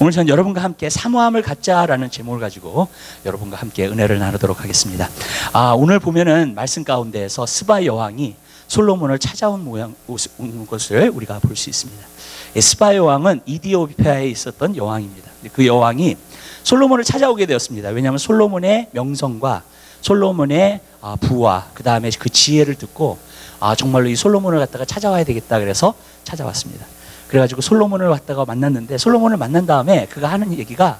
오늘 저는 여러분과 함께 사모함을 갖자라는 제목을 가지고 여러분과 함께 은혜를 나누도록 하겠습니다. 오늘 보면은 말씀 가운데에서 스바 여왕이 솔로몬을 찾아온 것을 우리가 볼 수 있습니다. 스바 여왕은 이디오피아에 있었던 여왕입니다. 그 여왕이 솔로몬을 찾아오게 되었습니다. 왜냐하면 솔로몬의 명성과 솔로몬의 부와 그 다음에 그 지혜를 듣고 정말로 이 솔로몬을 갖다가 찾아와야 되겠다 그래서 찾아왔습니다. 그래가지고 솔로몬을 갖다가 만났는데, 솔로몬을 만난 다음에 그가 하는 얘기가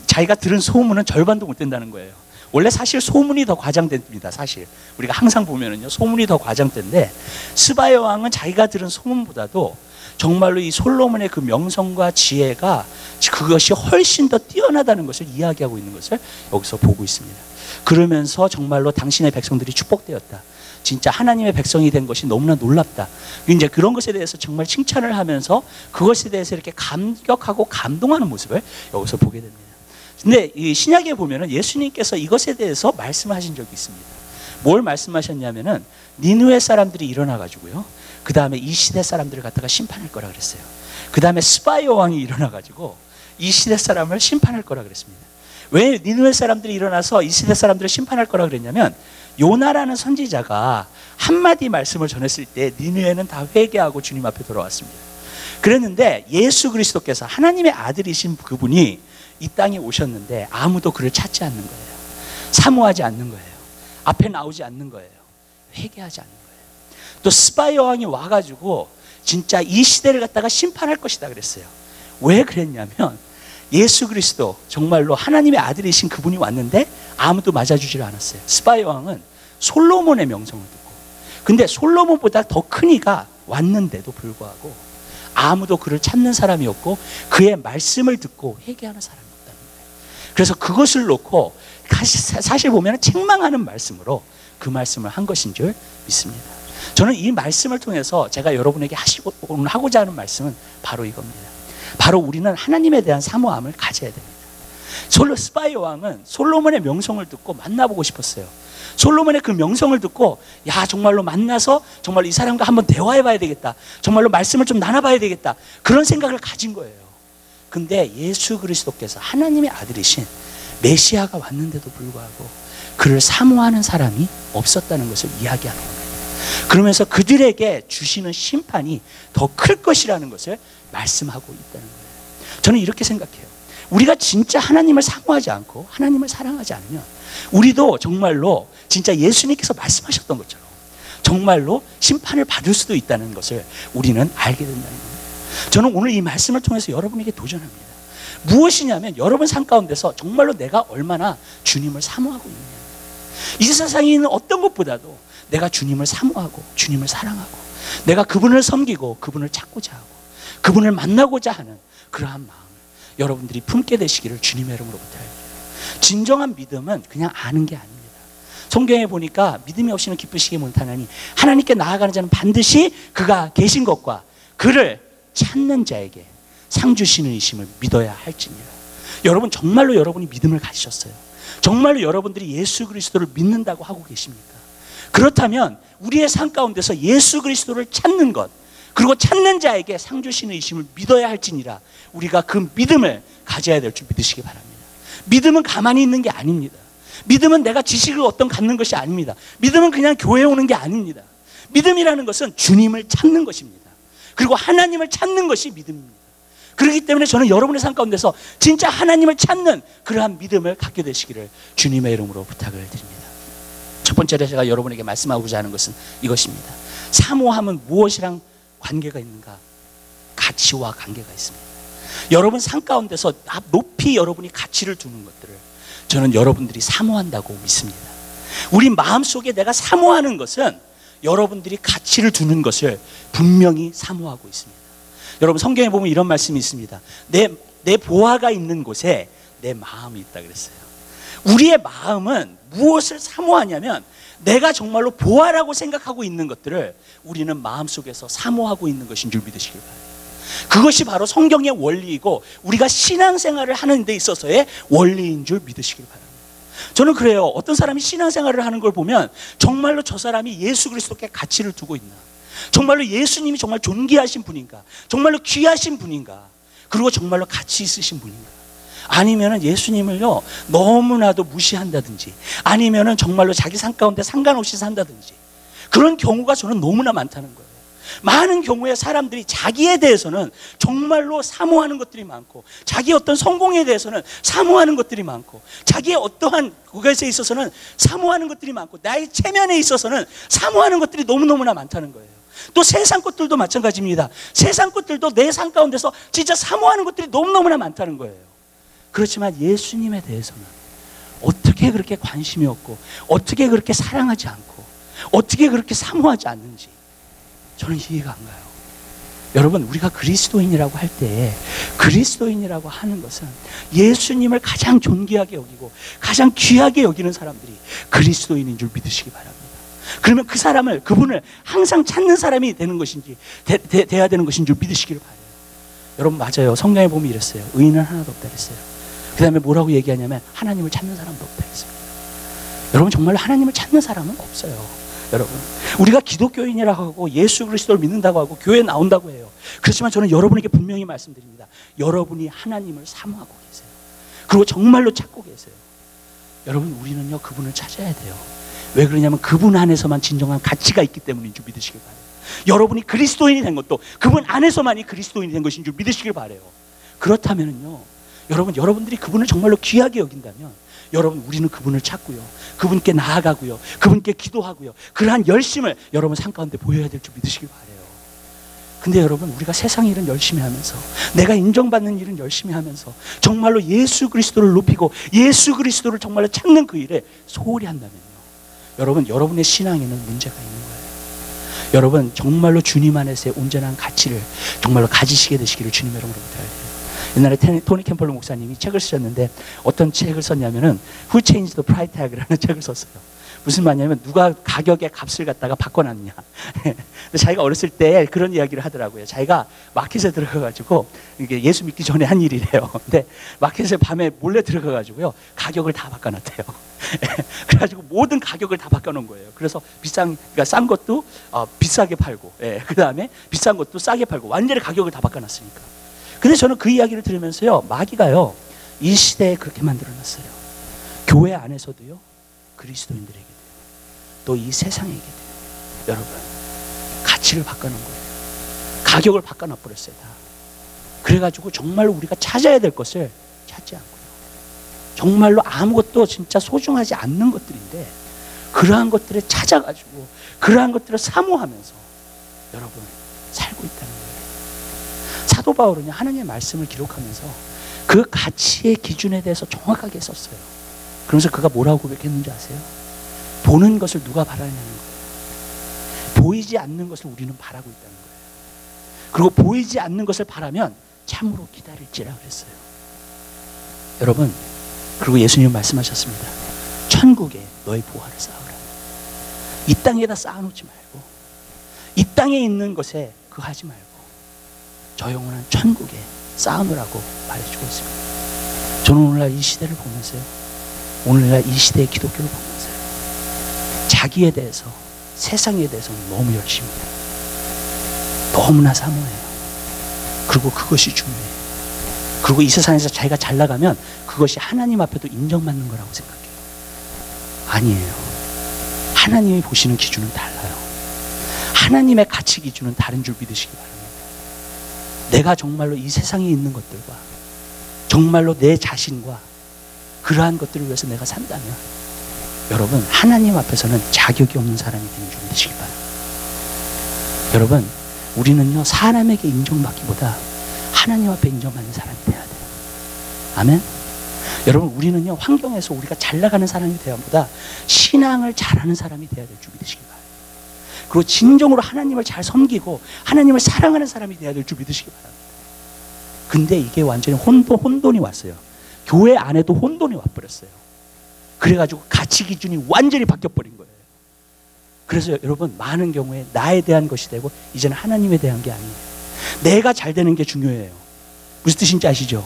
자기가 들은 소문은 절반도 못 된다는 거예요. 원래 사실 소문이 더 과장됩니다. 사실 우리가 항상 보면은요, 소문이 더 과장된데, 스바 여왕은 자기가 들은 소문보다도 정말로 이 솔로몬의 그 명성과 지혜가 그것이 훨씬 더 뛰어나다는 것을 이야기하고 있는 것을 여기서 보고 있습니다. 그러면서 정말로 당신의 백성들이 축복되었다, 진짜 하나님의 백성이 된 것이 너무나 놀랍다, 이제 그런 것에 대해서 정말 칭찬을 하면서 그것에 대해서 이렇게 감격하고 감동하는 모습을 여기서 보게 됩니다. 근데 이 신약에 보면은 예수님께서 이것에 대해서 말씀하신 적이 있습니다. 뭘 말씀하셨냐면은 니느웨 사람들이 일어나 가지고요, 그 다음에 이 시대 사람들을 갖다가 심판할 거라 그랬어요. 그 다음에 스바 여왕이 일어나 가지고 이 시대 사람을 심판할 거라 그랬습니다. 왜 니느웨 사람들이 일어나서 이 시대 사람들을 심판할 거라 그랬냐면, 요나라는 선지자가 한마디 말씀을 전했을 때 니느웨는 다 회개하고 주님 앞에 돌아왔습니다. 그랬는데 예수 그리스도께서 하나님의 아들이신 그분이 이 땅에 오셨는데 아무도 그를 찾지 않는 거예요. 사모하지 않는 거예요. 앞에 나오지 않는 거예요. 회개하지 않는 거예요. 또 스바 여왕이 와가지고 진짜 이 시대를 갖다가 심판할 것이다 그랬어요. 왜 그랬냐면, 예수 그리스도 정말로 하나님의 아들이신 그분이 왔는데 아무도 맞아주질 않았어요. 스바 여왕은 솔로몬의 명성을 듣고, 근데 솔로몬보다 더 큰 이가 왔는데도 불구하고 아무도 그를 찾는 사람이 없고 그의 말씀을 듣고 회개하는 사람이 없다는 거예요. 그래서 그것을 놓고 사실 보면 책망하는 말씀으로 그 말씀을 한 것인 줄 믿습니다. 저는 이 말씀을 통해서 제가 여러분에게 오늘 하고자 하는 말씀은 바로 이겁니다. 바로 우리는 하나님에 대한 사모함을 가져야 됩니다. 스바 여왕은 솔로몬의 명성을 듣고 만나보고 싶었어요. 솔로몬의 그 명성을 듣고, 정말로 만나서 정말로 이 사람과 한번 대화해 봐야 되겠다, 정말로 말씀을 좀 나눠봐야 되겠다, 그런 생각을 가진 거예요. 근데 예수 그리스도께서 하나님의 아들이신 메시아가 왔는데도 불구하고 그를 사모하는 사람이 없었다는 것을 이야기하는 겁니다. 그러면서 그들에게 주시는 심판이 더 클 것이라는 것을 말씀하고 있다는 거예요. 저는 이렇게 생각해요. 우리가 진짜 하나님을 사모하지 않고 하나님을 사랑하지 않으면 우리도 정말로 진짜 예수님께서 말씀하셨던 것처럼 정말로 심판을 받을 수도 있다는 것을 우리는 알게 된다는 겁니다. 저는 오늘 이 말씀을 통해서 여러분에게 도전합니다. 무엇이냐면, 여러분 삶 가운데서 정말로 내가 얼마나 주님을 사모하고 있느냐. 이 세상에 있는 어떤 것보다도 내가 주님을 사모하고 주님을 사랑하고 내가 그분을 섬기고 그분을 찾고자 하고 그분을 만나고자 하는 그러한 마음을 여러분들이 품게 되시기를 주님의 이름으로 부탁드려요. 진정한 믿음은 그냥 아는 게 아닙니다. 성경에 보니까 믿음이 없이는 기쁘시기 못하나니 하나님께 나아가는 자는 반드시 그가 계신 것과 그를 찾는 자에게 상 주시는 이심을 믿어야 할지니라. 여러분, 정말로 여러분이 믿음을 가지셨어요? 정말로 여러분들이 예수 그리스도를 믿는다고 하고 계십니까? 그렇다면 우리의 삶 가운데서 예수 그리스도를 찾는 것, 그리고 찾는 자에게 상 주시는 이심을 믿어야 할지니라. 우리가 그 믿음을 가져야 될 줄 믿으시기 바랍니다. 믿음은 가만히 있는 게 아닙니다. 믿음은 내가 지식을 갖는 것이 아닙니다. 믿음은 그냥 교회에 오는 게 아닙니다. 믿음이라는 것은 주님을 찾는 것입니다. 그리고 하나님을 찾는 것이 믿음입니다. 그렇기 때문에 저는 여러분의 삶 가운데서 진짜 하나님을 찾는 그러한 믿음을 갖게 되시기를 주님의 이름으로 부탁을 드립니다. 첫 번째로 제가 여러분에게 말씀하고자 하는 것은 이것입니다. 사모함은 무엇이랑 관계가 있는가? 가치와 관계가 있습니다. 여러분 삶 가운데서 높이 여러분이 가치를 두는 것들을 저는 여러분들이 사모한다고 믿습니다. 우리 마음속에 내가 사모하는 것은 여러분들이 가치를 두는 것을 분명히 사모하고 있습니다. 여러분, 성경에 보면 이런 말씀이 있습니다. 내 보화가 있는 곳에 내 마음이 있다 그랬어요. 우리의 마음은 무엇을 사모하냐면, 내가 정말로 보화라고 생각하고 있는 것들을 우리는 마음속에서 사모하고 있는 것인 줄 믿으시길 바랍니다. 그것이 바로 성경의 원리이고 우리가 신앙생활을 하는 데 있어서의 원리인 줄 믿으시길 바랍니다. 저는 그래요. 어떤 사람이 신앙생활을 하는 걸 보면 정말로 저 사람이 예수 그리스도께 가치를 두고 있나, 정말로 예수님이 정말 존귀하신 분인가, 정말로 귀하신 분인가, 그리고 정말로 가치 있으신 분인가? 아니면은 예수님을요 너무나도 무시한다든지, 아니면은 정말로 자기 삶 가운데 상관없이 산다든지, 그런 경우가 저는 너무나 많다는 거예요. 많은 경우에 사람들이 자기에 대해서는 정말로 사모하는 것들이 많고, 자기의 어떤 성공에 대해서는 사모하는 것들이 많고, 자기의 어떠한 그것에 있어서는 사모하는 것들이 많고, 나의 체면에 있어서는 사모하는 것들이 너무너무나 많다는 거예요. 또 세상 것들도 마찬가지입니다. 세상 것들도 내 삶 가운데서 진짜 사모하는 것들이 너무너무나 많다는 거예요. 그렇지만 예수님에 대해서는 어떻게 그렇게 관심이 없고, 어떻게 그렇게 사랑하지 않고, 어떻게 그렇게 사모하지 않는지 저는 이해가 안 가요. 여러분, 우리가 그리스도인이라고 할 때, 그리스도인이라고 하는 것은 예수님을 가장 존귀하게 여기고 가장 귀하게 여기는 사람들이 그리스도인인 줄 믿으시기 바랍니다. 그러면 그 사람을, 그분을 항상 찾는 사람이 되는 것인지, 돼야 되는 것인 줄 믿으시기를 바라요. 여러분, 맞아요. 성경에 보면 이랬어요. 의인은 하나도 없다 그랬어요. 그 다음에 뭐라고 얘기하냐면 하나님을 찾는 사람도 없다 그랬습니다. 여러분, 정말로 하나님을 찾는 사람은 없어요. 여러분, 우리가 기독교인이라고 하고 예수 그리스도를 믿는다고 하고 교회에 나온다고 해요. 그렇지만 저는 여러분에게 분명히 말씀드립니다. 여러분이 하나님을 사모하고 계세요. 그리고 정말로 찾고 계세요. 여러분, 우리는요 그분을 찾아야 돼요. 왜 그러냐면 그분 안에서만 진정한 가치가 있기 때문인 줄 믿으시길 바라요. 여러분이 그리스도인이 된 것도 그분 안에서만이 그리스도인이 된 것인 줄 믿으시길 바라요. 그렇다면요 여러분, 여러분들이 그분을 정말로 귀하게 여긴다면, 여러분, 우리는 그분을 찾고요, 그분께 나아가고요, 그분께 기도하고요, 그러한 열심을 여러분 삶 가운데 보여야 될 줄 믿으시길 바라요. 근데 여러분, 우리가 세상 일은 열심히 하면서, 내가 인정받는 일은 열심히 하면서, 정말로 예수 그리스도를 높이고 예수 그리스도를 정말로 찾는 그 일에 소홀히 한다면요, 여러분, 여러분의 신앙에는 문제가 있는 거예요. 여러분, 정말로 주님 안에서의 온전한 가치를 정말로 가지시게 되시기를 주님 여러분으로 부탁드려요. 옛날에 토니 캠펄러 목사님이 책을 쓰셨는데, 어떤 책을 썼냐면은 Who Changed the Price Tag라는 책을 썼어요. 무슨 말이냐면 누가 가격의 값을 갖다가 바꿔놨냐. 자기가 어렸을 때 그런 이야기를 하더라고요. 자기가 마켓에 들어가가지고, 이게 예수 믿기 전에 한 일이래요. 근데 마켓에 밤에 몰래 들어가가지고요 가격을 다 바꿔놨대요. 그래가지고 모든 가격을 다 바꿔놓은 거예요. 그래서 그러니까 싼 것도 비싸게 팔고, 그 다음에 비싼 것도 싸게 팔고, 완전히 가격을 다 바꿔놨으니까. 근데 저는 그 이야기를 들으면서요, 마귀가요 이 시대에 그렇게 만들어놨어요. 교회 안에서도요, 그리스도인들에게도요, 또 이 세상에게도요. 여러분, 가치를 바꿔놓은 거예요. 가격을 바꿔놔버렸어요 다. 그래가지고 정말로 우리가 찾아야 될 것을 찾지 않고요, 정말로 아무것도 진짜 소중하지 않는 것들인데 그러한 것들을 찾아가지고 그러한 것들을 사모하면서 여러분 살고 있다는 거예요. 사도 바울은요, 하나님의 말씀을 기록하면서 그 가치의 기준에 대해서 정확하게 썼어요. 그러면서 그가 뭐라고 고백했는지 아세요? 보는 것을 누가 바라냐는 거예요. 보이지 않는 것을 우리는 바라고 있다는 거예요. 그리고 보이지 않는 것을 바라면 참으로 기다릴지라 그랬어요. 여러분, 그리고 예수님은 말씀하셨습니다. 천국에 너의 보화를 쌓으라. 이 땅에다 쌓아놓지 말고, 이 땅에 있는 것에 그하지 말고 저 영원한 천국에 쌓아놓으라고 말해주고 있습니다. 저는 오늘날 이 시대를 보면서요, 오늘날 이 시대의 기독교를 보면서요, 자기에 대해서, 세상에 대해서는 너무 열심히 해요. 너무나 사모해요. 그리고 그것이 중요해요. 그리고 이 세상에서 자기가 잘 나가면 그것이 하나님 앞에도 인정받는 거라고 생각해요. 아니에요. 하나님이 보시는 기준은 달라요. 하나님의 가치 기준은 다른 줄 믿으시기 바랍니다. 내가 정말로 이 세상에 있는 것들과 정말로 내 자신과 그러한 것들을 위해서 내가 산다면, 여러분, 하나님 앞에서는 자격이 없는 사람이 되는 줄 믿으시기 바랍니다. 여러분, 우리는요 사람에게 인정받기보다 하나님 앞에 인정받는 사람이 돼야 돼요. 아멘. 여러분, 우리는요 환경에서 우리가 잘 나가는 사람이 돼야 보다 신앙을 잘하는 사람이 돼야 될 줄 믿으시기 바랍니다. 그리고 진정으로 하나님을 잘 섬기고 하나님을 사랑하는 사람이 돼야 될 줄 믿으시기 바랍니다. 근데 이게 완전히 혼돈이 왔어요. 교회 안에도 혼돈이 와버렸어요. 그래가지고 가치 기준이 완전히 바뀌어버린 거예요. 그래서 여러분, 많은 경우에 나에 대한 것이 되고 이제는 하나님에 대한 게 아니에요. 내가 잘 되는 게 중요해요. 무슨 뜻인지 아시죠?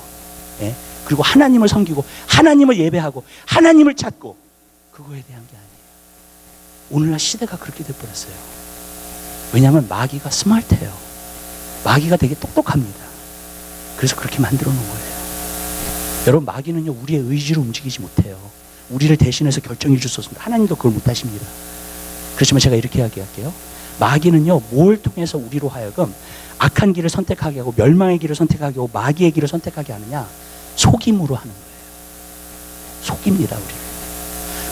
예? 그리고 하나님을 섬기고 하나님을 예배하고 하나님을 찾고, 그거에 대한 게 아니에요. 오늘날 시대가 그렇게 돼버렸어요. 왜냐하면 마귀가 스마트해요. 마귀가 되게 똑똑합니다. 그래서 그렇게 만들어 놓은 거예요. 여러분, 마귀는요, 우리의 의지로 움직이지 못해요. 우리를 대신해서 결정해 줄 수 없습니다. 하나님도 그걸 못 하십니다. 그렇지만 제가 이렇게 이야기할게요. 마귀는요, 뭘 통해서 우리로 하여금 악한 길을 선택하게 하고 멸망의 길을 선택하게 하고 마귀의 길을 선택하게 하느냐? 속임으로 하는 거예요. 속입니다, 우리를.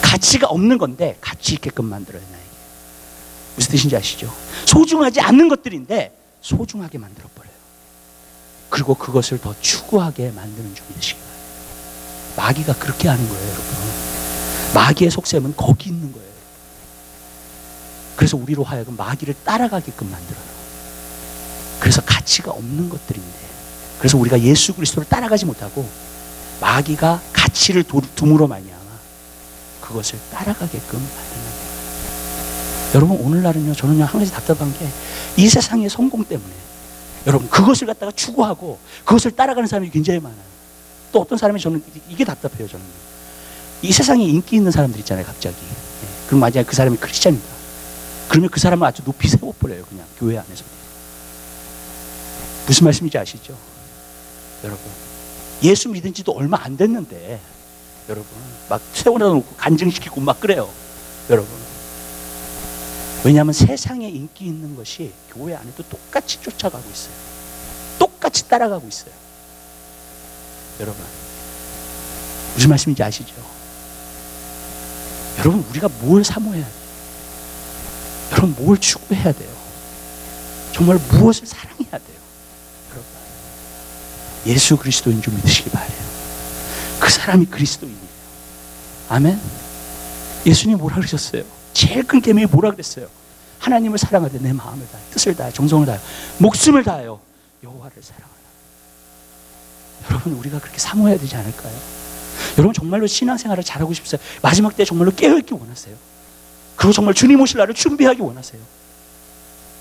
가치가 없는 건데 가치 있게끔 만들어요, 나에게. 무슨 뜻인지 아시죠? 소중하지 않는 것들인데 소중하게 만들어버려요. 그리고 그것을 더 추구하게 만드는 줄 믿으시기 바랍니다. 마귀가 그렇게 하는 거예요, 여러분. 마귀의 속셈은 거기 있는 거예요. 그래서 우리로 하여금 마귀를 따라가게끔 만들어요. 그래서 가치가 없는 것들인데, 그래서 우리가 예수 그리스도를 따라가지 못하고 마귀가 가치를 둠으로 말미암아 그것을 따라가게끔 만드는 거예요. 여러분, 오늘날은요, 저는 한 가지 답답한 게 이 세상의 성공 때문에 여러분 그것을 갖다가 추구하고 그것을 따라가는 사람이 굉장히 많아요. 또 어떤 사람이, 저는 이게 답답해요. 저는 이 세상에 인기 있는 사람들 있잖아요, 갑자기. 그럼 만약에 그 사람이 크리스찬이다, 그러면 그 사람을 아주 높이 세워버려요, 그냥 교회 안에서. 무슨 말씀인지 아시죠? 여러분, 예수 믿은 지도 얼마 안 됐는데 여러분 막 세워놓고 간증시키고 막 그래요, 여러분. 왜냐하면 세상에 인기 있는 것이 교회 안에도 똑같이 쫓아가고 있어요. 똑같이 따라가고 있어요. 여러분, 무슨 말씀인지 아시죠? 여러분, 우리가 뭘 사모해야 돼요? 여러분, 뭘 추구해야 돼요? 정말 무엇을 사랑해야 돼요? 여러분, 예수 그리스도인 줄 믿으시기 바라요. 그 사람이 그리스도인이에요. 아멘. 예수님 뭐라 그러셨어요? 제일 큰 계명이 뭐라 그랬어요? 하나님을 사랑하되 내 마음을 다해, 뜻을 다해, 정성을 다해, 목숨을 다하여 여호와를 사랑하라. 여러분, 우리가 그렇게 사모해야 되지 않을까요? 여러분, 정말로 신앙생활을 잘하고 싶으세요? 마지막 때 정말로 깨어있기 원하세요? 그리고 정말 주님 오실 날을 준비하기 원하세요?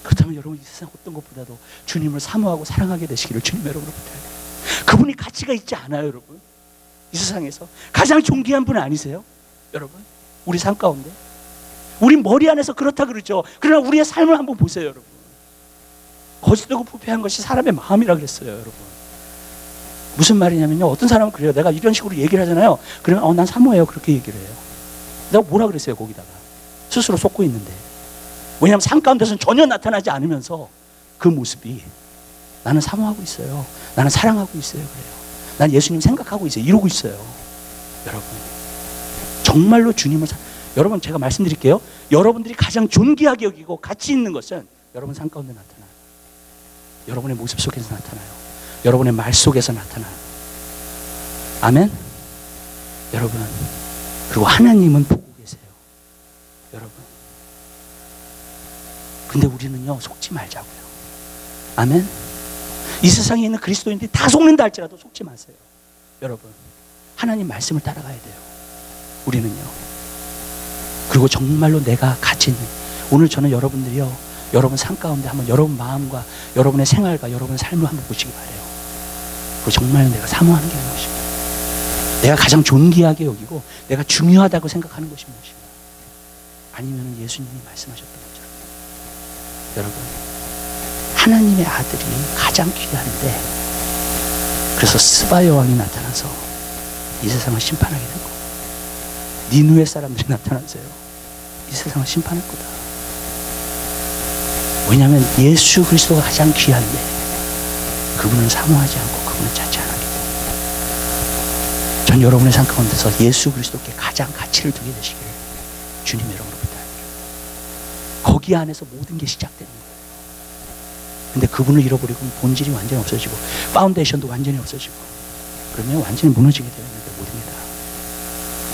그렇다면 여러분, 이 세상 어떤 것보다도 주님을 사모하고 사랑하게 되시기를 주님 여러분을 부탁드려요. 그분이 가치가 있지 않아요, 여러분? 이 세상에서 가장 존귀한 분 아니세요? 여러분, 우리 삶 가운데 우리 머리 안에서 그렇다 그러죠. 그러나 우리의 삶을 한번 보세요, 여러분. 거짓되고 부패한 것이 사람의 마음이라 그랬어요, 여러분. 무슨 말이냐면요, 어떤 사람은 그래요. 내가 이런 식으로 얘기를 하잖아요. 그러면 난 사모해요, 그렇게 얘기를 해요. 내가 뭐라 그랬어요, 거기다가. 스스로 속고 있는데. 왜냐하면 삶 가운데서는 전혀 나타나지 않으면서 그 모습이 나는 사모하고 있어요, 나는 사랑하고 있어요, 그래요. 난 예수님 생각하고 있어요, 이러고 있어요. 여러분, 정말로 주님을 여러분, 제가 말씀드릴게요. 여러분들이 가장 존귀하게 여기고 가치 있는 것은 여러분 삶 가운데 나타나요. 여러분의 모습 속에서 나타나요. 여러분의 말 속에서 나타나요. 아멘. 여러분, 그리고 하나님은 보고 계세요, 여러분. 근데 우리는요, 속지 말자고요. 아멘. 이 세상에 있는 그리스도인들이 다 속는다 할지라도 속지 마세요, 여러분. 하나님 말씀을 따라가야 돼요, 우리는요. 그리고 정말로 내가 가치 있는, 오늘 저는 여러분들이요, 여러분 삶 가운데 한번 여러분 마음과 여러분의 생활과 여러분의 삶을 한번 보시기 바래요. 그리고 정말 내가 사모하는 게 무엇인가, 내가 가장 존귀하게 여기고 내가 중요하다고 생각하는 것이 무엇인가, 아니면 예수님이 말씀하셨던 것처럼 여러분, 하나님의 아들이 가장 귀한데, 그래서 스바 여왕이 나타나서 이 세상을 심판하게 되고 니누의 사람들이 나타나세요. 이 세상을 심판할 거다. 왜냐하면 예수 그리스도가 가장 귀한데 그분을 사모하지 않고 그분을 찾지 않았기 때문에. 전 여러분의 삶 가운데서 예수 그리스도께 가장 가치를 두게 되시기를 주님 여러분으로 부탁드려요. 거기 안에서 모든 게 시작되는 거예요. 근데 그분을 잃어버리고 본질이 완전히 없어지고 파운데이션도 완전히 없어지고 그러면 완전히 무너지게 되는 거예요, 모든 게 다.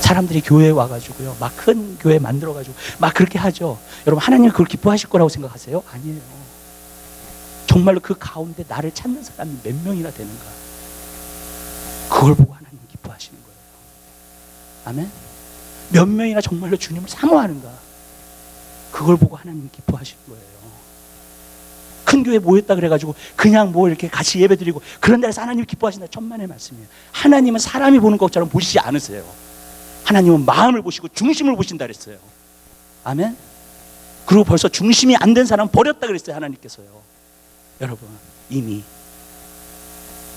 사람들이 교회에 와가지고요, 막 큰 교회 만들어가지고 막 그렇게 하죠. 여러분, 하나님 그걸 기뻐하실 거라고 생각하세요? 아니에요. 정말로 그 가운데 나를 찾는 사람이 몇 명이나 되는가, 그걸 보고 하나님 기뻐하시는 거예요. 아멘. 몇 명이나 정말로 주님을 사모하는가, 그걸 보고 하나님 기뻐하시는 거예요. 큰 교회 모였다 그래가지고 그냥 뭐 이렇게 같이 예배드리고 그런 데서 하나님이 기뻐하신다, 천만의 말씀이에요. 하나님은 사람이 보는 것처럼 보시지 않으세요. 하나님은 마음을 보시고 중심을 보신다 그랬어요. 아멘. 그리고 벌써 중심이 안 된 사람 버렸다 그랬어요, 하나님께서요. 여러분, 이미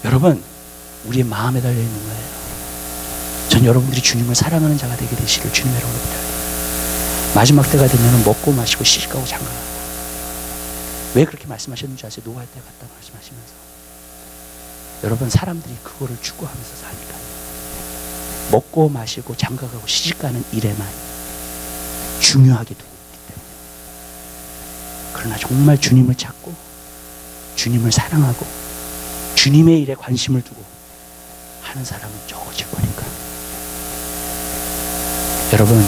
여러분, 우리의 마음에 달려 있는 거예요. 전 여러분들이 주님을 사랑하는 자가 되게 되시길 주님의 이름으로 부탁드려요. 마지막 때가 되면 먹고 마시고 시집가고 장가가고. 왜 그렇게 말씀하셨는지 아세요? 노할 때 갔다 말씀하시면서. 여러분, 사람들이 그거를 추구하면서 사니까요. 먹고 마시고 장가가고 시집가는 일에만 중요하게 두고 있기 때문에. 그러나 정말 주님을 찾고 주님을 사랑하고 주님의 일에 관심을 두고 하는 사람은 적어질 거니까. 여러분,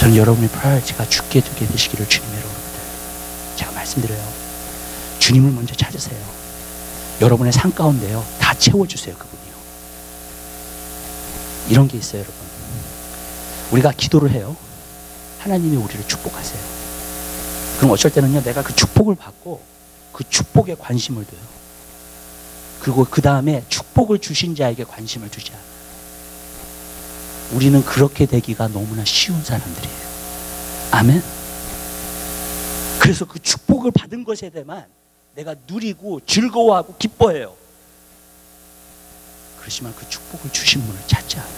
저는 여러분의 프라이어티가 죽게 두게 되시기를 주님의 이름으로 부탁드려요. 제가 말씀드려요. 주님을 먼저 찾으세요. 여러분의 삶 가운데요, 다 채워주세요. 그분이요. 이런 게 있어요. 여러분, 우리가 기도를 해요. 하나님이 우리를 축복하세요. 그럼 어쩔 때는요, 내가 그 축복을 받고 그 축복에 관심을 둬요. 그리고 그 다음에 축복을 주신 자에게 관심을 두지 않아요. 우리는 그렇게 되기가 너무나 쉬운 사람들이에요. 아멘. 그래서 그 축복을 받은 것에 대해만 내가 누리고 즐거워하고 기뻐해요. 그렇지만 그 축복을 주신 분을 찾지 않아요.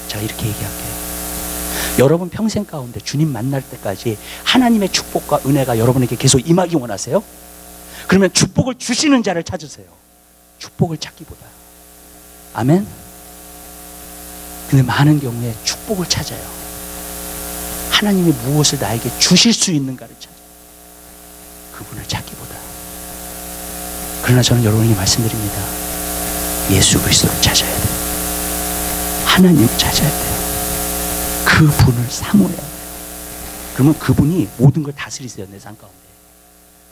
제가 이렇게 얘기할게요. 여러분 평생 가운데 주님 만날 때까지 하나님의 축복과 은혜가 여러분에게 계속 임하기 원하세요? 그러면 축복을 주시는 자를 찾으세요. 축복을 찾기보다. 아멘. 근데 많은 경우에 축복을 찾아요. 하나님이 무엇을 나에게 주실 수 있는가를 찾아요. 그분을 찾기보다. 그러나 저는 여러분에게 말씀드립니다. 예수 그리스도를 찾아야 돼요. 하나님을 찾아야 돼요. 그분을 사모해야 돼요. 그러면 그분이 모든 걸 다스리세요. 내 삶 가운데.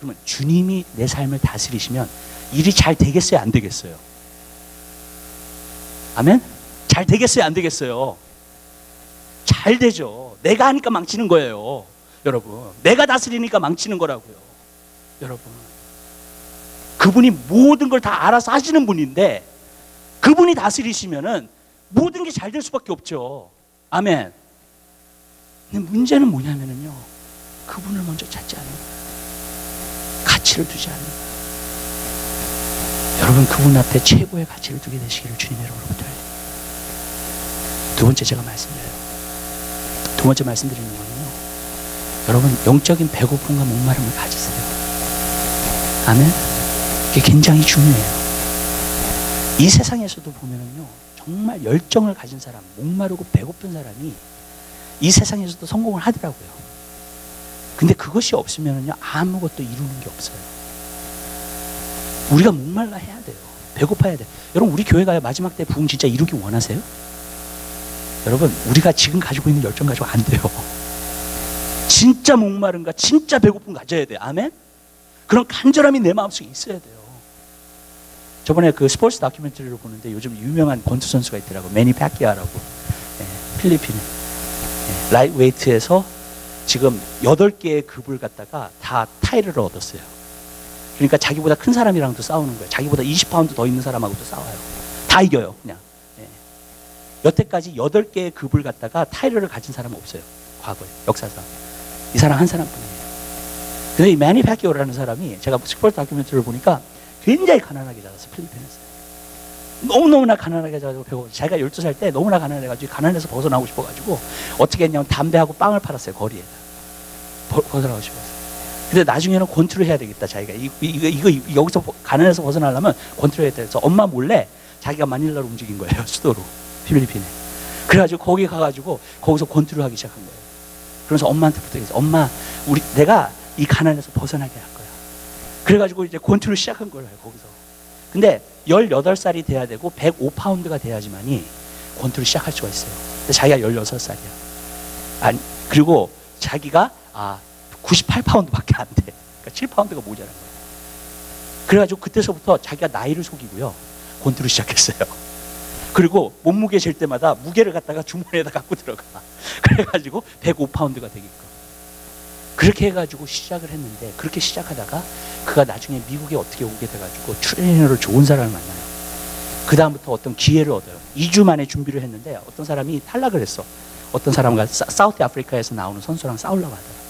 그러면 주님이 내 삶을 다스리시면 일이 잘 되겠어요? 안 되겠어요? 아멘? 잘 되겠어요? 안 되겠어요? 잘 되죠. 내가 하니까 망치는 거예요. 여러분, 내가 다스리니까 망치는 거라고요. 여러분, 그분이 모든 걸 다 알아서 하시는 분인데 그분이 다스리시면은 모든 게 잘 될 수밖에 없죠. 아멘. 근데 문제는 뭐냐면요, 그분을 먼저 찾지 않는 거예요. 가치를 두지 않는 거예요. 여러분, 그분 앞에 최고의 가치를 두게 되시기를 주님의 이름으로 부탁드려요. 두 번째 제가 말씀드려요. 두 번째 말씀드리는 거는요, 여러분 영적인 배고픔과 목마름을 가지세요. 아멘. 이게 굉장히 중요해요. 이 세상에서도 보면은요, 정말 열정을 가진 사람, 목마르고 배고픈 사람이 이 세상에서도 성공을 하더라고요. 근데 그것이 없으면은요, 아무것도 이루는 게 없어요. 우리가 목말라 해야 돼요. 배고파야 돼요. 여러분, 우리 교회가 마지막 때 부흥 진짜 이루기 원하세요? 여러분, 우리가 지금 가지고 있는 열정 가지고 안 돼요. 진짜 목마른가, 진짜 배고픔 가져야 돼요. 아멘? 그런 간절함이 내 마음속에 있어야 돼요. 저번에 그 스포츠 다큐멘터리를 보는데 요즘 유명한 권투 선수가 있더라고요. 매니 패키아라고. 필리핀. 라이트웨이트에서 지금 8개의 급을 갖다가 다 타이틀을 얻었어요. 그러니까 자기보다 큰 사람이랑도 싸우는 거예요. 자기보다 20파운드 더 있는 사람하고도 싸워요. 다 이겨요, 그냥. 여태까지 8개의 급을 갖다가 타이틀을 가진 사람은 없어요. 과거에, 역사상. 이 사람 한 사람뿐이에요. 근데 이 매니 패키오라는 사람이, 제가 스포츠 다큐멘터리를 보니까 굉장히 가난하게 자랐어요. 필리핀에서. 너무너무나 가난하게 자라고 배고, 자기가 12살 때 너무나 가난해가지고 가난해서 벗어나고 싶어가지고 어떻게 했냐면 담배하고 빵을 팔았어요. 거리에다. 벗어나고 싶어서. 근데 나중에는 권투를 해야 되겠다. 자기가 이거 여기서 가난해서 벗어나려면 권투를 해야 돼. 그래서 엄마 몰래 자기가 마닐라로 움직인 거예요. 수도로. 필리핀에. 그래가지고 거기 가가지고 거기서 권투를 하기 시작한 거예요. 그래서 엄마한테 부탁했어요. 엄마, 내가 이 가난에서 벗어나게 할 거야. 그래가지고 이제 권투를 시작한 거예요. 거기서. 근데 18살이 돼야 되고 105파운드가 돼야지만이 권투를 시작할 수가 있어요. 근데 자기가 16살이야. 아니, 그리고 자기가 98파운드밖에 안 돼. 그러니까 7파운드가 모자란 거예요. 그래가지고 그때서부터 자기가 나이를 속이고요, 권투를 시작했어요. 그리고 몸무게 잴 때마다 무게를 갖다가 주머니에다 갖고 들어가. 그래가지고 105파운드가 되게끔. 그렇게 해가지고 시작을 했는데, 그렇게 시작하다가 그가 나중에 미국에 어떻게 오게 돼가지고 트레이너로 좋은 사람을 만나요. 그 다음부터 어떤 기회를 얻어요. 2주 만에 준비를 했는데 어떤 사람이 탈락을 했어. 어떤 사람과 사우스 아프리카에서 나오는 선수랑 싸우려고 하더라.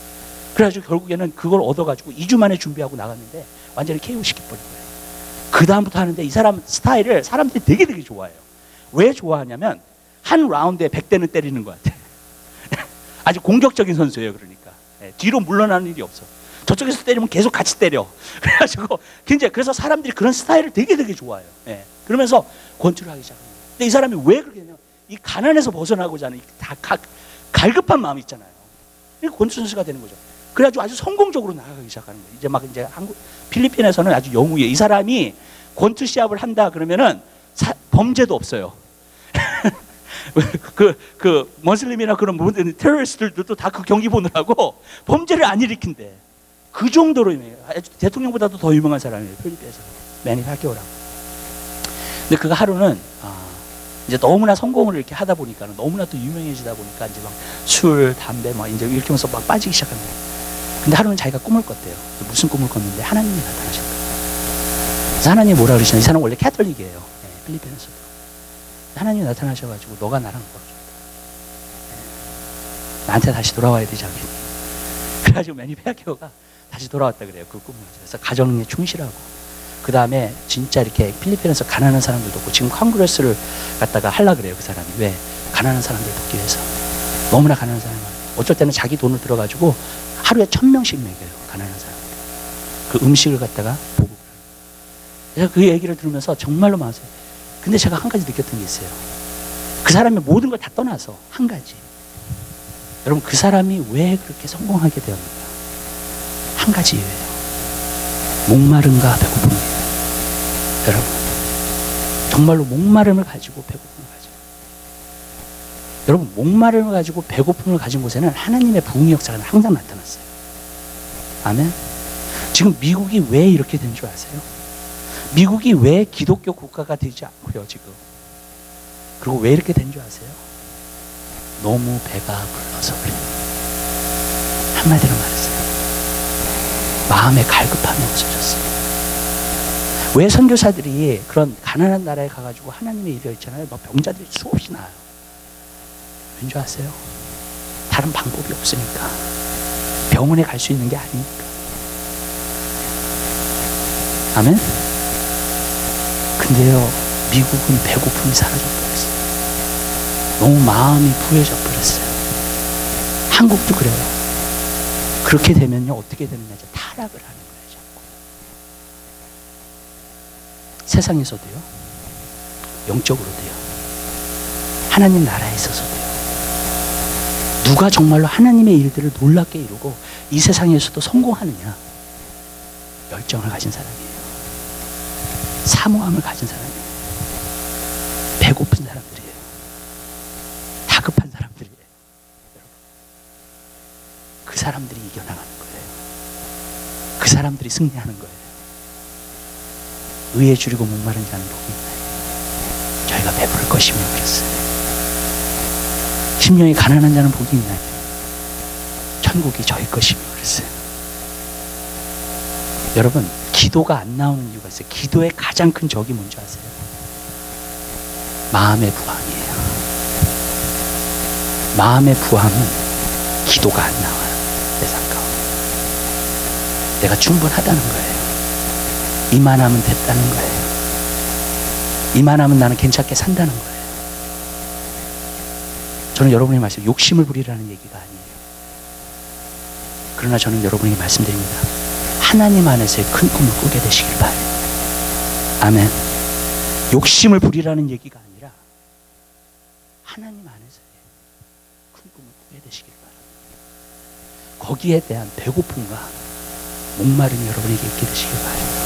그래가지고 결국에는 그걸 얻어가지고 2주 만에 준비하고 나갔는데 완전히 KO 시켜버린 거예요. 그 다음부터 하는데 이 사람 스타일을 사람들이 되게 좋아해요. 왜 좋아하냐면 한 라운드에 100대는 때리는 것 같아. 아주 공격적인 선수예요. 그러니까 뒤로 물러나는 일이 없어. 저쪽에서 때리면 계속 같이 때려. 그래가지고 굉장히, 그래서 사람들이 그런 스타일을 되게 좋아해요. 그러면서 권투를 하기 시작합니다. 근데 이 사람이 왜 그렇게 되냐면 이 가난에서 벗어나고자 하는 다 갈급한 마음이 있잖아요. 그러니까 권투 선수가 되는 거죠. 그래가지고 아주 성공적으로 나아가기 시작하는 거예요. 이제 필리핀에서는 아주 영웅이에요. 이 사람이 권투 시합을 한다 그러면은 범죄도 없어요. 그 머슬림이나 그런 모든 테러리스트들도 다 그 경기 보느라고 범죄를 안 일으킨대. 그 정도로 유명해요. 대통령보다도 더 유명한 사람이에요. 필리핀에서. 매니 파키오라고. 근데 그가 하루는 이제 너무나 성공을 이렇게 하다 보니까, 너무나 또 유명해지다 보니까 이제 막 술, 담배 막 이제 이렇게 하면서 막 빠지기 시작합니다. 근데 하루는 자기가 꿈을 꿨대요. 무슨 꿈을 꿨는데 하나님이 나타나셨대요. 그래서 하나님이 뭐라 그러시나, 이 사람 원래 캐톨릭이에요. 필리핀에서도. 하나님이 나타나셔가지고 너가 나랑 걸어줘. 나한테 다시 돌아와야 되지 않겠니? 그래가지고 매니 페아케오가 다시 돌아왔다 그래요. 그 꿈을. 그래서 가정에 충실하고, 그 다음에 진짜 이렇게 필리핀에서 가난한 사람들도 없고, 지금 콩그레스를 갖다가 하려 그래요. 그 사람이. 왜? 가난한 사람들 돕기 위해서. 너무나 가난한 사람이 많아요. 어쩔 때는 자기 돈을 들어가지고 하루에 1000명씩 먹여요. 가난한 사람들. 그 음식을 갖다가 보고. 그래서 그 얘기를 들으면서 정말로 많았어요. 근데 제가 한 가지 느꼈던 게 있어요. 그 사람이 모든 걸 다 떠나서 한 가지. 여러분, 그 사람이 왜 그렇게 성공하게 되었는가? 한 가지 이유예요. 목마름과 배고픔이에요. 여러분, 정말로 목마름을 가지고 배고픔을 가지고, 여러분, 목마름을 가지고 배고픔을 가진 곳에는 하나님의 부흥의 역사가 항상 나타났어요. 아멘. 지금 미국이 왜 이렇게 된 줄 아세요? 미국이 왜 기독교 국가가 되지 않고요, 지금. 그리고 왜 이렇게 된 줄 아세요? 너무 배가 불러서 그래요. 한마디로 말했어요. 마음의 갈급함이 없어졌어요. 왜 선교사들이 그런 가난한 나라에 가가지고 하나님의 일을 있잖아요. 막 병자들이 수없이 나요. 왠지 아세요? 다른 방법이 없으니까. 병원에 갈 수 있는 게 아니니까. 아멘? 근데요, 미국은 배고픔이 사라져버렸어요. 너무 마음이 부해져 버렸어요. 한국도 그래요. 그렇게 되면요, 어떻게 되느냐, 타락을 하는 거예요, 자꾸. 세상에서도요, 영적으로도요, 하나님 나라에 있어서도요, 누가 정말로 하나님의 일들을 놀랍게 이루고 이 세상에서도 성공하느냐, 열정을 가진 사람이에요. 사모함을 가진 사람이에요. 배고픈 사람들이에요. 다급한 사람들이에요. 여러분, 그 사람들이 이겨나가는 거예요. 그 사람들이 승리하는 거예요. 의에 줄이고 목마른 자는 복이 있나요? 저희가 배부를 것이며 그랬어요. 심령이 가난한 자는 복이 있나요? 천국이 저희 것이며 그랬어요. 여러분, 기도가 안 나오는 이유가 있어요. 기도의 가장 큰 적이 뭔지 아세요? 마음의 부함이에요. 마음의 부함은 기도가 안 나와요. 세상 가운데. 내가 충분하다는 거예요. 이만하면 됐다는 거예요. 이만하면 나는 괜찮게 산다는 거예요. 저는 여러분의 말씀, 욕심을 부리라는 얘기가 아니에요. 그러나 저는 여러분에게 말씀드립니다. 하나님 안에서의 큰 꿈을 꾸게 되시길 바라요. 아멘. 욕심을 부리라는 얘기가 아니라 하나님 안에서의 큰 꿈을 꾸게 되시길 바랍니다. 거기에 대한 배고픔과 목마름이 여러분에게 있게 되시길 바랍니다.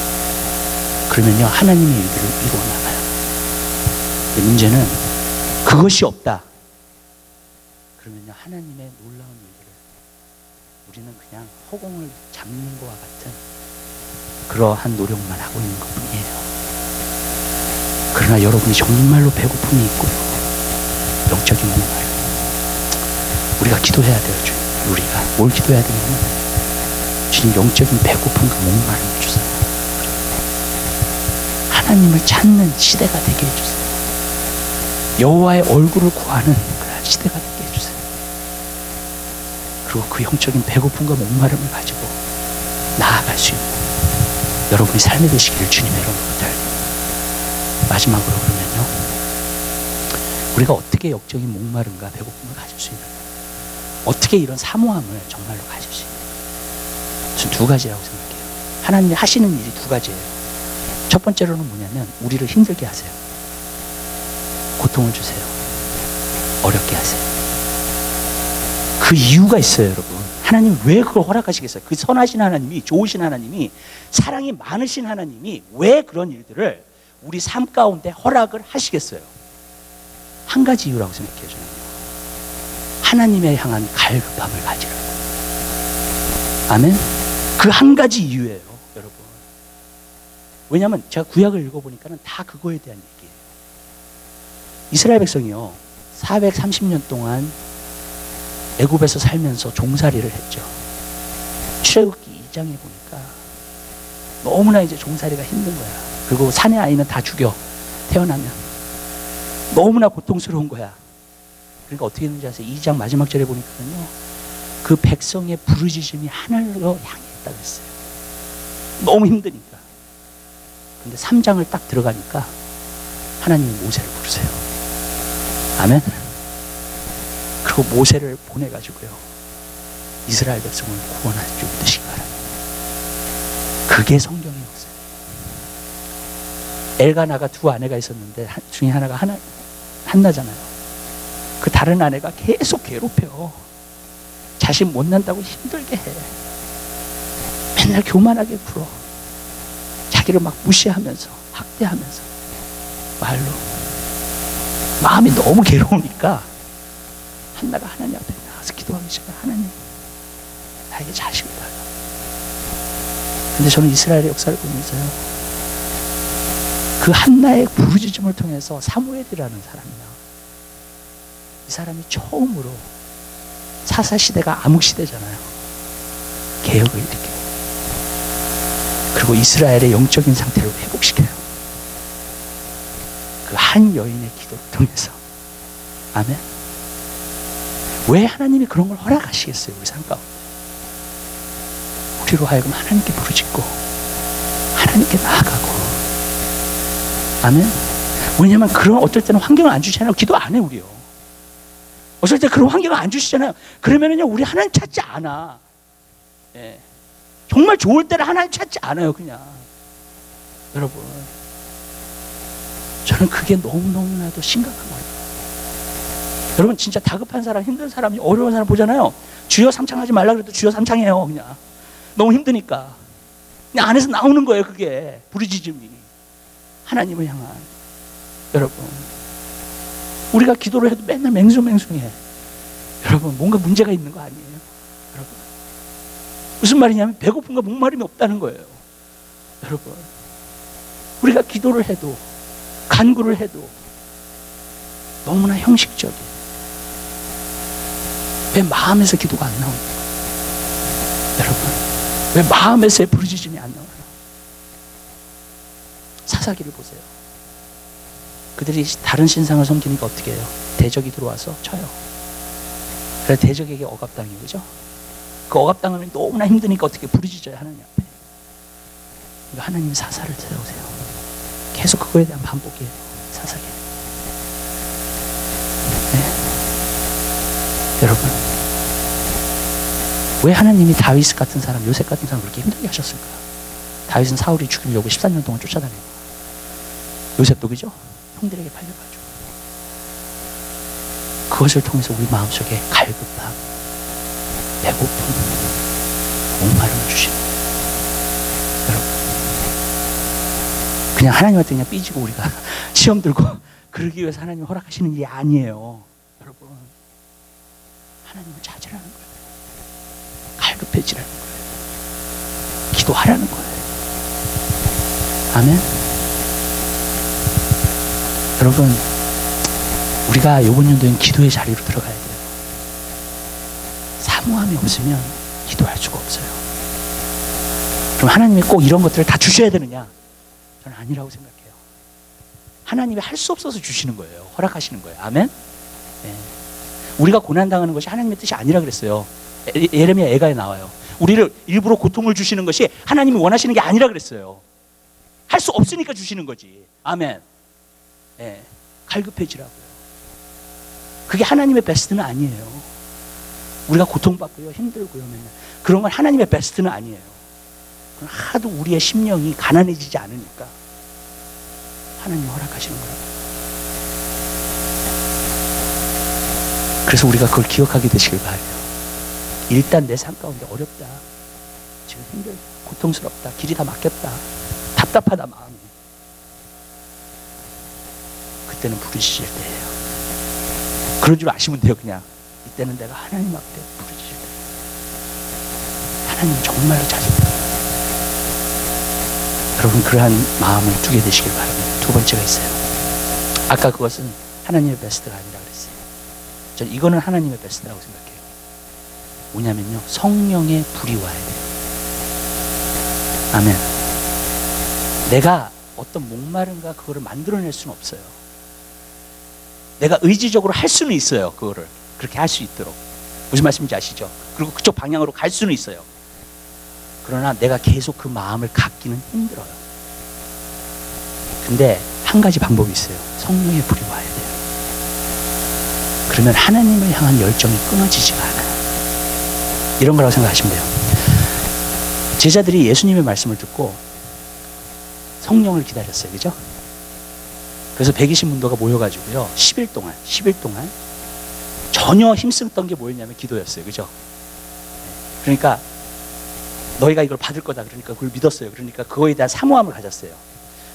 그러면요, 하나님의 일들을 이루어 나가요. 문제는 그것이 없다. 그러면요, 하나님의 놀라운 일들을 우리는 그냥 허공을 잡는 것과 같은 그러한 노력만 하고 있는 것 뿐이에요. 그러나 여러분이 정말로 배고픔이 있고요, 영적인 목마름, 우리가 기도해야 돼요. 주님, 우리가 뭘 기도해야 되냐면, 주님, 영적인 배고픔과 목마름을 주세요. 하나님을 찾는 시대가 되게 해주세요. 여호와의 얼굴을 구하는 그런 시대가 되게 해주세요. 그리고 그 영적인 배고픔과 목마름을 가지고 나아갈 수 있는 여러분이 삶이 되시기를 주님의 이름으로 부탁드립니다. 마지막으로 그러면요, 우리가 어떻게 영적인 목마름과 배고픔을 가질 수 있는가, 어떻게 이런 사모함을 정말로 가질 수 있는가. 전 두 가지라고 생각해요. 하나님이 하시는 일이 두 가지예요. 첫 번째로는 뭐냐면 우리를 힘들게 하세요. 고통을 주세요. 어렵게 하세요. 그 이유가 있어요, 여러분. 하나님 왜 그걸 허락하시겠어요? 그 선하신 하나님이, 좋으신 하나님이, 사랑이 많으신 하나님이 왜 그런 일들을 우리 삶 가운데 허락을 하시겠어요? 한 가지 이유라고 생각해요, 저는. 하나님에 향한 갈급함을 가지라고. 아멘? 그 한 가지 이유예요, 여러분. 왜냐하면 제가 구약을 읽어보니까는 다 그거에 대한 얘기예요. 이스라엘 백성이요, 430년 동안 애굽에서 살면서 종살이를 했죠. 출애굽기 2장에 보니까 너무나 이제 종살이가 힘든 거야. 그리고 사내 아이는 다 죽여, 태어나면. 너무나 고통스러운 거야. 그러니까 어떻게 했는지 아세요? 2장 마지막 절에 보니까는요, 그 백성의 부르짖음이 하늘로 향했다고 했어요. 너무 힘드니까. 근데 3장을 딱 들어가니까 하나님이 모세를 부르세요. 아멘? 그리고 모세를 보내가지고요, 이스라엘 백성을 구원해 주시기 바랍니다. 그게 성경의 역사예요. 엘가나가 두 아내가 있었는데 중에 하나가 한나잖아요. 그 다른 아내가 계속 괴롭혀. 자식 못 난다고 힘들게 해. 맨날 교만하게 굴어. 자기를 막 무시하면서 학대하면서 말로. 마음이 너무 괴로우니까 한나가 하나님 앞에 나가서 기도하기 시작해. 하나님, 나에게 자식을 달라. 근데 저는 이스라엘의 역사를 보면서요, 그 한나의 부르짖음을 통해서 사무엘이라는 사람이요, 이 사람이 처음으로 사사시대가 암흑시대잖아요. 개혁을 일으켜요. 그리고 이스라엘의 영적인 상태를 회복시켜요. 그 한 여인의 기도를 통해서. 아멘. 왜 하나님이 그런 걸 허락하시겠어요, 우리 삶 가운데? 우리로 하여금 하나님께 부르짖고 하나님께 나아가고. 아멘. 왜냐면 그런, 어떨 때는 환경을 안 주시잖아요. 기도 안 해, 우리요. 어쩔 때 그런 환경을 안 주시잖아요. 그러면은요, 우리 하나님 찾지 않아. 예. 정말 좋을 때는 하나님 찾지 않아요, 그냥. 여러분, 저는 그게 너무너무나도 심각한 거예요. 여러분, 진짜 다급한 사람, 힘든 사람, 어려운 사람 보잖아요. 주여 삼창하지 말라 그래도 주여 삼창해요, 그냥. 너무 힘드니까. 그냥 안에서 나오는 거예요, 그게. 부르짖음이. 하나님을 향한. 여러분, 우리가 기도를 해도 맨날 맹숭맹숭해. 여러분, 뭔가 문제가 있는 거 아니에요? 여러분, 무슨 말이냐면 배고픔과 목마름이 없다는 거예요. 여러분, 우리가 기도를 해도, 간구를 해도 너무나 형식적인, 왜 마음에서 기도가 안 나오는 거예요? 여러분, 왜 마음에서의 부르짖음이 안 나와요? 사사기를 보세요. 그들이 다른 신상을 섬기니까 어떻게 해요? 대적이 들어와서 쳐요. 그래서 대적에게 억압당해요, 그죠? 그 억압당하면 너무나 힘드니까 어떻게 부르짖어요, 하나님 앞에. 그러니까 하나님 사사를 세우세요. 계속 그거에 대한 반복이에요, 사사기. 네. 여러분, 왜 하나님이 다윗 같은 사람, 요셉 같은 사람 그렇게 힘들게 하셨을까? 다윗은 사울이 죽이려고 14년 동안 쫓아다니고, 요셉도 그죠? 형들에게 팔려가지고. 그것을 통해서 우리 마음속에 갈급함, 배고픔, 목마름을 주십니다. 여러분, 그냥 하나님한테 그냥 삐지고 우리가 시험 들고 그러기 위해서 하나님 허락하시는 일이 아니에요. 여러분, 하나님을 찾으라는 거예요. 갈급해지라는 거예요. 기도하라는 거예요. 아멘. 여러분, 우리가 이번 연도엔 기도의 자리로 들어가야 돼요. 사모함이 없으면 기도할 수가 없어요. 그럼 하나님이 꼭 이런 것들을 다 주셔야 되느냐? 저는 아니라고 생각해요. 하나님이 할 수 없어서 주시는 거예요. 허락하시는 거예요. 아멘? 네. 우리가 고난당하는 것이 하나님의 뜻이 아니라 그랬어요. 예레미야 애가에 나와요. 우리를 일부러 고통을 주시는 것이 하나님이 원하시는 게 아니라 그랬어요. 할 수 없으니까 주시는 거지. 아멘. 예, 갈급해지라고요. 그게 하나님의 베스트는 아니에요. 우리가 고통받고요, 힘들고요, 맨날. 그런 건 하나님의 베스트는 아니에요. 그건 하도 우리의 심령이 가난해지지 않으니까 하나님이 허락하시는 거예요. 그래서 우리가 그걸 기억하게 되시길 바라요. 일단 내 삶 가운데 어렵다, 지금 힘들다, 고통스럽다, 길이 다 막혔다, 답답하다 마음이. 그때는 부르짖을 때예요. 그런 줄 아시면 돼요. 그냥 이때는 내가 하나님 앞에 부르짖을 때, 하나님 정말로 찾을. 여러분, 그러한 마음을 두게 되시길 바랍니다. 두 번째가 있어요. 아까 그것은 하나님의 베스트가 아니라 그랬어요. 전 이거는 하나님의 베스트라고 생각해요. 뭐냐면요, 성령의 불이 와야 돼요. 아멘. 내가 어떤 목마름과 그거를 만들어낼 수는 없어요. 내가 의지적으로 할 수는 있어요. 그거를 그렇게 할 수 있도록. 무슨 말씀인지 아시죠? 그리고 그쪽 방향으로 갈 수는 있어요. 그러나 내가 계속 그 마음을 갖기는 힘들어요. 근데 한 가지 방법이 있어요. 성령의 불이 와야 돼요. 그러면 하나님을 향한 열정이 끊어지지가 않아요. 이런 거라고 생각하시면 돼요. 제자들이 예수님의 말씀을 듣고 성령을 기다렸어요. 그죠? 그래서 120문도가 모여가지고요, 10일 동안 전혀 힘쓰던 게 뭐였냐면 기도였어요. 그죠? 그러니까 너희가 이걸 받을 거다, 그러니까 그걸 믿었어요. 그러니까 그거에 대한 사모함을 가졌어요.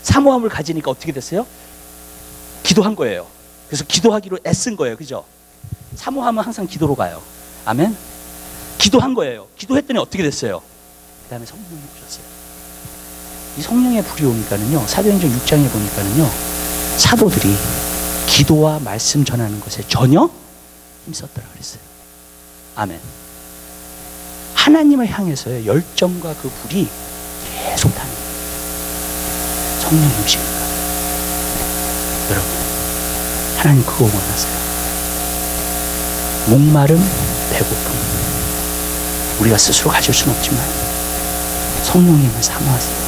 사모함을 가지니까 어떻게 됐어요? 기도한 거예요. 그래서 기도하기로 애쓴 거예요. 그죠? 사모함은 항상 기도로 가요. 아멘? 기도한 거예요. 기도했더니 어떻게 됐어요? 그 다음에 성령이 오셨어요. 이 성령의 불이 오니까는요, 사도행전 6장에 보니까는요, 사도들이 기도와 말씀 전하는 것에 전혀 힘썼더라 그랬어요. 아멘. 하나님을 향해서의 열정과 그 불이 계속 타는 거예요. 성령의 음식입니다. 여러분, 하나님 그거 원하세요. 목마름, 배고픔, 우리가 스스로 가질 수는 없지만 성령님을 사모하세요.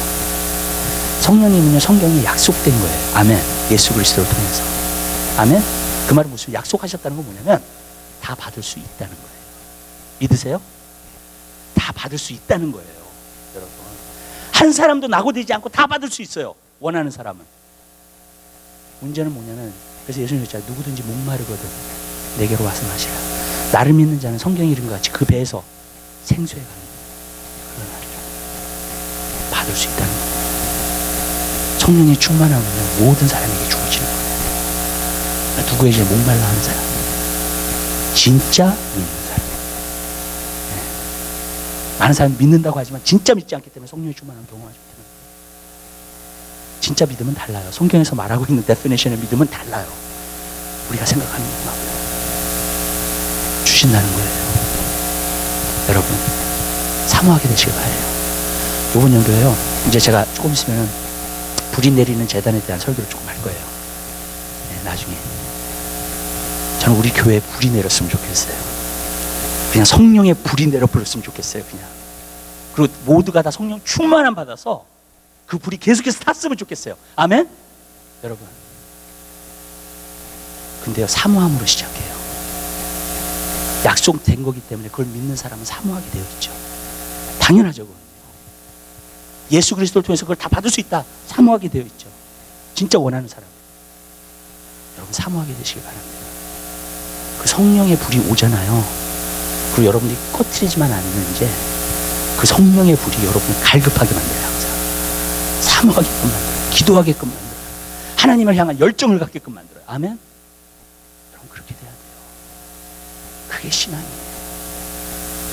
성령님은요, 성경에 약속된 거예요. 아멘. 예수 그리스도를 통해서. 아멘. 그 말은 무슨, 약속하셨다는 건 뭐냐면 다 받을 수 있다는 거예요. 믿으세요? 다 받을 수 있다는 거예요. 여러분, 한 사람도 낙오되지 않고 다 받을 수 있어요. 원하는 사람은. 문제는 뭐냐면, 그래서 예수님이 했잖아요. 누구든지 목마르거든 내게로 와서 마시라. 나를 믿는 자는 성경의 이름과 같이 그 배에서 생수에 가는 그런 날이라. 받을 수 있다는 거예요. 성령이 충만하면 모든 사람에게 주어지는 거예요. 누구에게 목말라 하는 사람, 진짜 믿는 사람. 네. 많은 사람이 믿는다고 하지만 진짜 믿지 않기 때문에 성령의 충만함을 경험하지 못하는 거예요. 진짜 믿음은 달라요. 성경에서 말하고 있는 데피니션의 믿음은 달라요. 우리가 생각하는 것하고요. 주신다는 거예요. 여러분, 사모하게 되시길 바라요. 이번 연도에요, 이제 제가 조금 있으면 불이 내리는 재단에 대한 설교를 조금 할 거예요. 네, 나중에. 저는 우리 교회에 불이 내렸으면 좋겠어요. 그냥 성령의 불이 내려버렸으면 좋겠어요. 그냥. 그리고 모두가 다 성령 충만함 받아서 그 불이 계속해서 탔으면 좋겠어요. 아멘? 여러분, 근데요, 사모함으로 시작해요. 약속된 거기 때문에 그걸 믿는 사람은 사모하게 되어 있죠. 당연하죠. 그건. 예수 그리스도를 통해서 그걸 다 받을 수 있다, 사모하게 되어 있죠. 진짜 원하는 사람. 여러분, 사모하게 되시기 바랍니다. 그 성령의 불이 오잖아요. 그리고 여러분들이 꺼트리지만 않으면 이제 그 성령의 불이 여러분을 갈급하게 만들어요. 항상 사모하게끔 만들어요. 기도하게끔 만들어요. 하나님을 향한 열정을 갖게끔 만들어요. 아멘? 여러분, 그렇게 돼야 돼요. 그게 신앙이에요.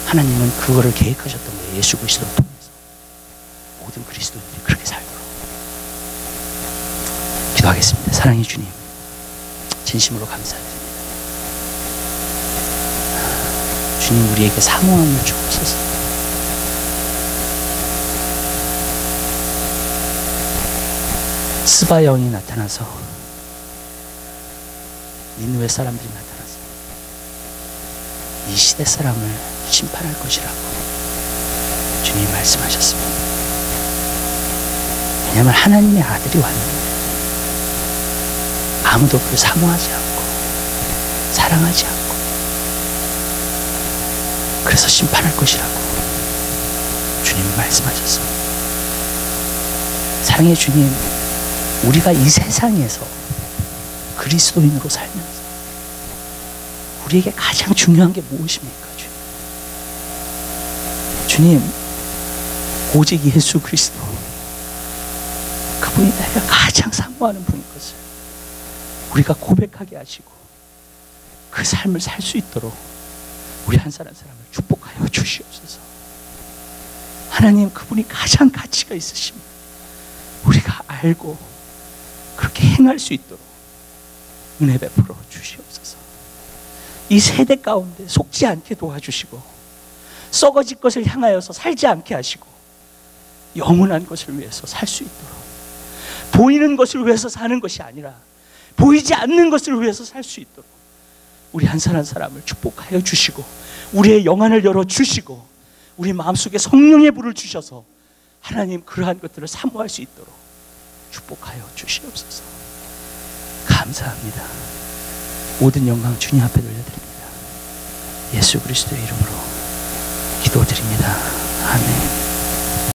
하나님은 그거를 계획하셨던 거예요. 예수 그리스도를 통해서 모든 그리스도인들이 그렇게 살도록. 기도하겠습니다. 사랑의 주님, 진심으로 감사드립니다. 주님, 우리에게 사모함을 주옵소서. 스바 영이 나타나서, 니느웨 사람들이 나타나서 이 시대 사람을 심판할 것이라고 주님이 말씀하셨습니다. 왜냐하면 하나님의 아들이 왔는데 아무도 그를 사모하지 않고 사랑하지 않고 그래서 심판할 것이라고 주님이 말씀하셨습니다. 사랑의 주님, 우리가 이 세상에서 그리스도인으로 살면서 우리에게 가장 중요한 게 무엇입니까? 주님, 오직 예수 그리스도, 그분이 내가 가장 사모하는 분인 것을 우리가 고백하게 하시고 그 삶을 살 수 있도록 우리 한 사람 사람을 축복하여 주시옵소서. 하나님, 그분이 가장 가치가 있으십니다. 우리가 알고 그렇게 행할 수 있도록 은혜 베풀어 주시옵소서. 이 세대 가운데 속지 않게 도와주시고 썩어질 것을 향하여서 살지 않게 하시고 영원한 것을 위해서 살 수 있도록, 보이는 것을 위해서 사는 것이 아니라 보이지 않는 것을 위해서 살 수 있도록 우리 한 사람 사람을 축복하여 주시고 우리의 영안을 열어주시고 우리 마음속에 성령의 불을 주셔서 하나님, 그러한 것들을 사모할 수 있도록 축복하여 주시옵소서. 감사합니다. 모든 영광 주님 앞에 돌려드립니다. 예수 그리스도의 이름으로 기도드립니다. 아멘.